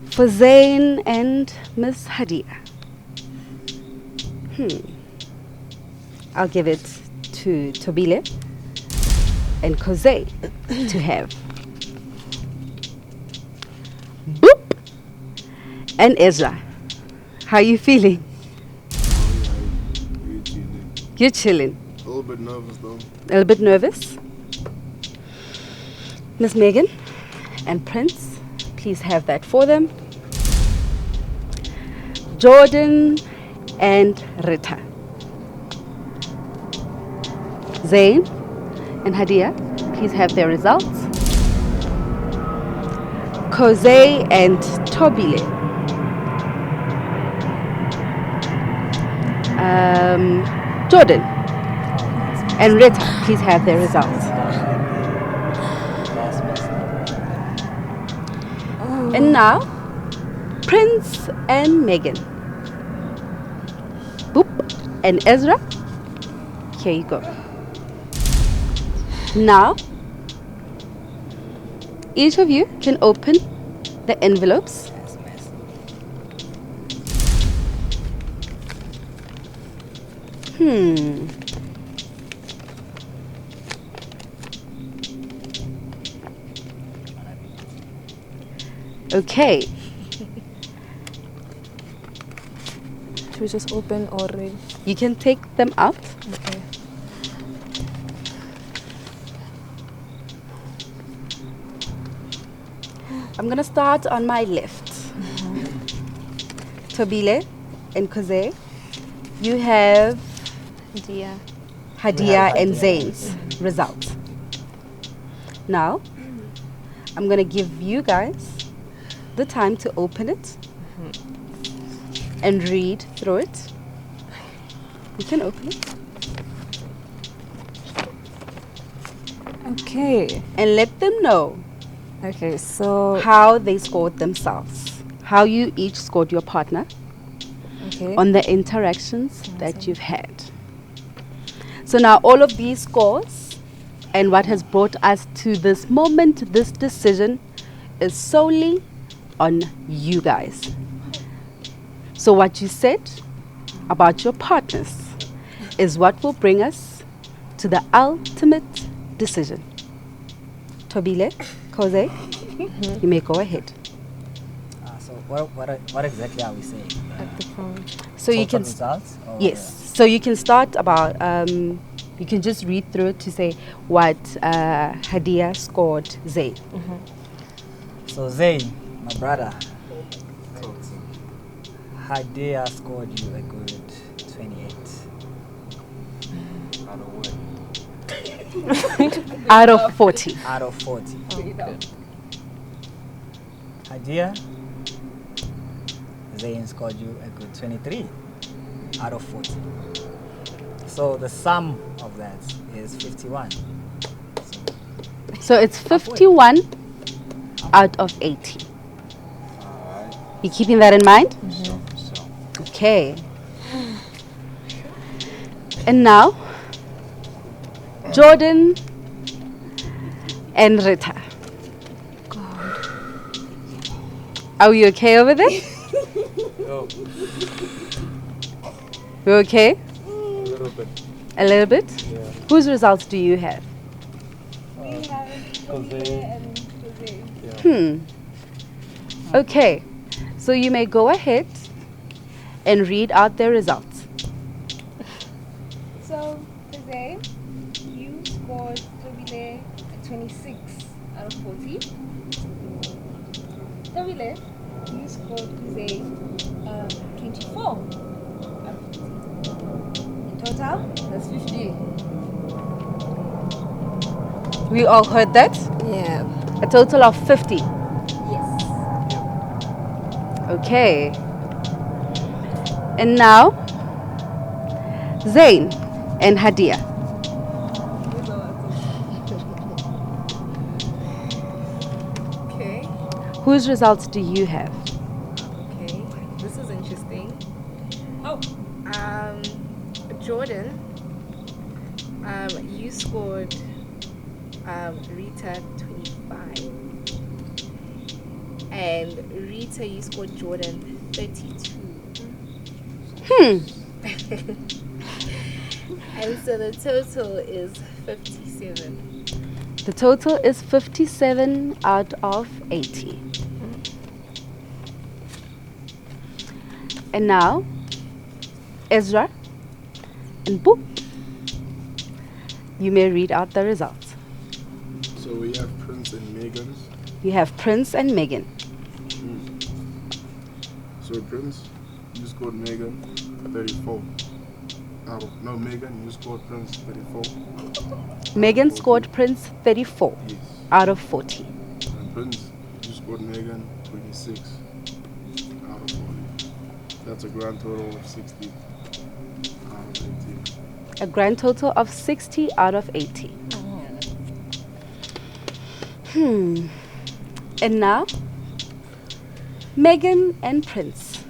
Speaker 13: for Zayn and Miss Hadia. I'll give it to Tobile and Kose to have. Boop! And Ezra, how are you feeling? You're chilling.
Speaker 9: A little bit nervous though.
Speaker 13: A little bit nervous? Miss Megan and Prince, please have that for them. Jordan and Rita. Zayn and Hadia, please have their results. Kose and Tobile. Jordan and Rita, please have their results. And now, Prince and Megan. Boop and Ezra. Here you go. Now, each of you can open the envelopes. Okay.
Speaker 5: Should we just open or read?
Speaker 13: You can take them out.
Speaker 5: Okay.
Speaker 13: I'm gonna start on my left. Tobile and Kose, you have Hadia and Zayn's results. Now, I'm gonna give you guys the time to open it and read through it. You can open it.
Speaker 5: Okay.
Speaker 13: And let them know.
Speaker 5: Okay, so
Speaker 13: how they scored themselves, how you each scored your partner on the interactions that you've had. So now all of these scores and what has brought us to this moment, this decision, is solely on you guys. So what you said about your partners is what will bring us to the ultimate decision. Tobile, Kose, you may go ahead.
Speaker 8: So what exactly are we saying?
Speaker 5: At the front.
Speaker 13: So you can
Speaker 8: results?
Speaker 13: Yes. So you can start about you can just read through it to say what Hadia scored Zayn.
Speaker 8: So Zayn, my brother, Hadia scored you a good 28.
Speaker 6: Out of what?
Speaker 13: Out of 40.
Speaker 8: Out of 40. Hadia, Zayn scored you a good 23 out of 40. So the sum of that is 51.
Speaker 13: So it's 51 out of 80. You keeping that in mind? Okay. And now, Jordan and Rita. Are we okay over there? We're okay?
Speaker 14: A little bit.
Speaker 13: A little bit?
Speaker 14: Yeah.
Speaker 13: Whose results do you have?
Speaker 14: Jose.
Speaker 13: Okay, so you may go ahead and read out their results.
Speaker 5: So, today, you scored Tobile a 26 out of 40. Tobile, you scored Kuze 24 out of 40. In total, that's 50.
Speaker 13: We all heard that?
Speaker 5: Yeah.
Speaker 13: A total of 50.
Speaker 5: Yes.
Speaker 13: Okay. And now, Zain and Hadia.
Speaker 5: Okay.
Speaker 13: Whose results do you have?
Speaker 5: Okay. This is interesting. Oh, Jordan, you scored Rita 25. And Rita, you scored Jordan 32. And so the total is 57.
Speaker 13: The total is 57 out of 80. And now, Ezra and Boop, you may read out the results.
Speaker 9: So we have Prince and Megan.
Speaker 13: You have Prince and Megan.
Speaker 9: So Prince, you scored Megan 34. No, Megan, you scored Prince 34.
Speaker 13: Megan scored Prince 34 out of 40.
Speaker 9: And Prince, you scored Megan 26 out of 40. That's a grand total of 60 out of 80.
Speaker 13: A grand total of 60 out of 80. And now, Megan and Prince.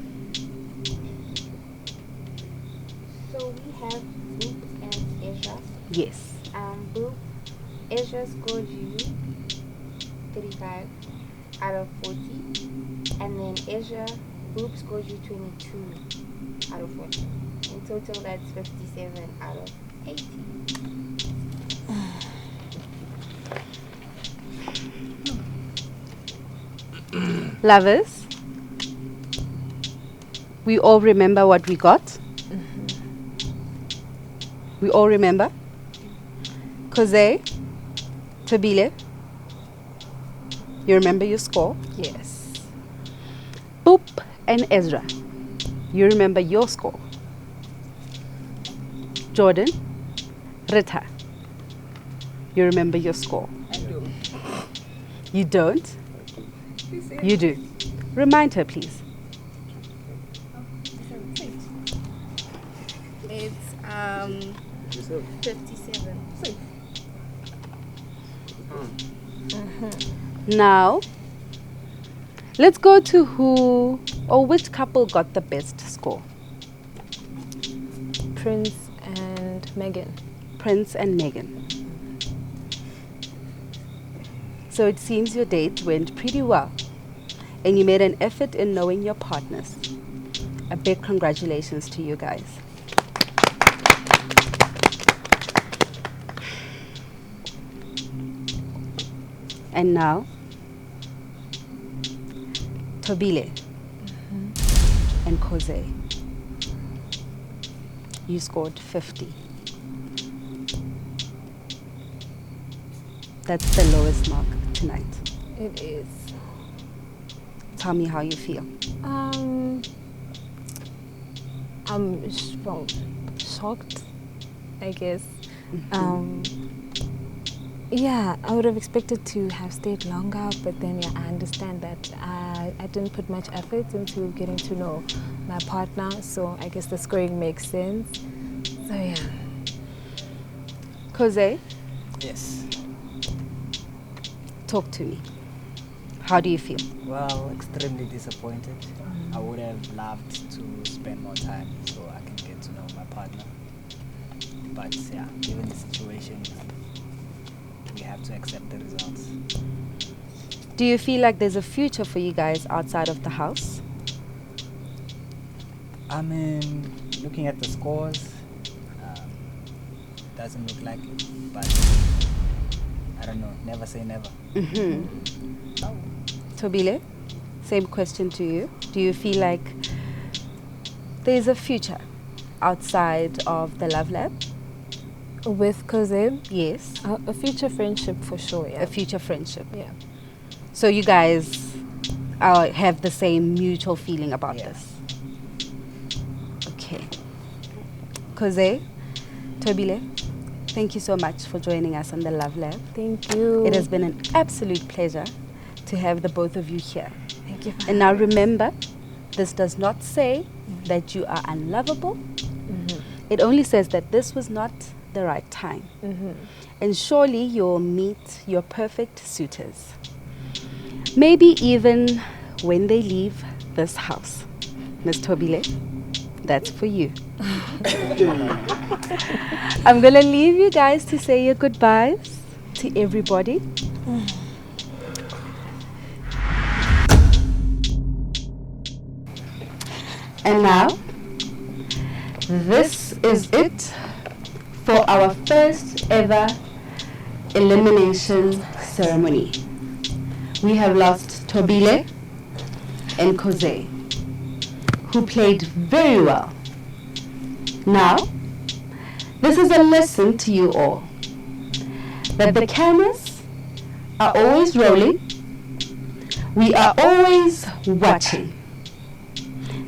Speaker 11: So we have Boop and Ezra.
Speaker 13: Yes.
Speaker 11: Boop, Ezra scored you 35 out of 40. And then Ezra, Boop scored you 22 out of 40. In total, that's 57 out of 80.
Speaker 13: Lovers, we all remember what we got. We all remember. Koze, Tabile, you remember your score?
Speaker 5: Yes.
Speaker 13: Boop and Ezra, you remember your score? Jordan, Rita, you remember your score?
Speaker 5: I do.
Speaker 13: You don't? You do. Remind her, please.
Speaker 5: It's 57.
Speaker 13: Now, let's go to who or which couple got the best score.
Speaker 5: Prince and Megan.
Speaker 13: Prince and Megan. So it seems your date went pretty well and you made an effort in knowing your partners. A big congratulations to you guys. And now, Tobile and Koze. You scored 50. That's the lowest mark tonight.
Speaker 5: It is.
Speaker 13: Tell me how you feel.
Speaker 5: I'm shocked, I guess. Yeah, I would have expected to have stayed longer, but then yeah, I understand that I didn't put much effort into getting to know my partner, so I guess the scoring makes sense. So yeah.
Speaker 13: Koze,
Speaker 8: Yes.
Speaker 13: talk to me. How do you feel?
Speaker 8: Well, extremely disappointed. I would have loved to spend more time so I can get to know my partner. But yeah, given the situation, we have to accept the results.
Speaker 13: Do you feel like there's a future for you guys outside of the house?
Speaker 8: I mean, looking at the scores, doesn't look like it, but I don't know, never say never.
Speaker 13: Tobile, same question to you. Do you feel like there's a future outside of the Love Lab?
Speaker 5: With Kozeb?
Speaker 13: Yes.
Speaker 5: A future friendship for sure, yeah.
Speaker 13: A future friendship.
Speaker 5: Yeah.
Speaker 13: So you guys have the same mutual feeling about this? Okay. Koze, Tobile, thank you so much for joining us on the Love Lab.
Speaker 5: Thank you.
Speaker 13: It has been an absolute pleasure to have the both of you here.
Speaker 5: Thank you.
Speaker 13: And now remember, this does not say that you are unlovable. It only says that this was not the right time. And surely you'll meet your perfect suitors. Maybe even when they leave this house. Ms. Tobile, that's for you. I'm gonna leave you guys to say your goodbyes to everybody. And now, this is it for our first ever elimination ceremony. We have lost Tobile and Koze, who played very well. Now, this is a lesson to you all, that the cameras are always rolling, we are always watching.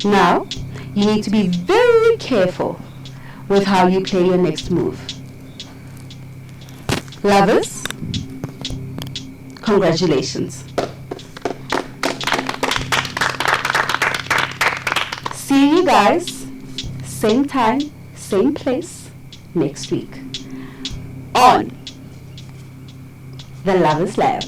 Speaker 13: Now, you need to be very careful with how you play your next move. Lovers, congratulations. See you guys, same time, same place, next week on the Lovers Lab.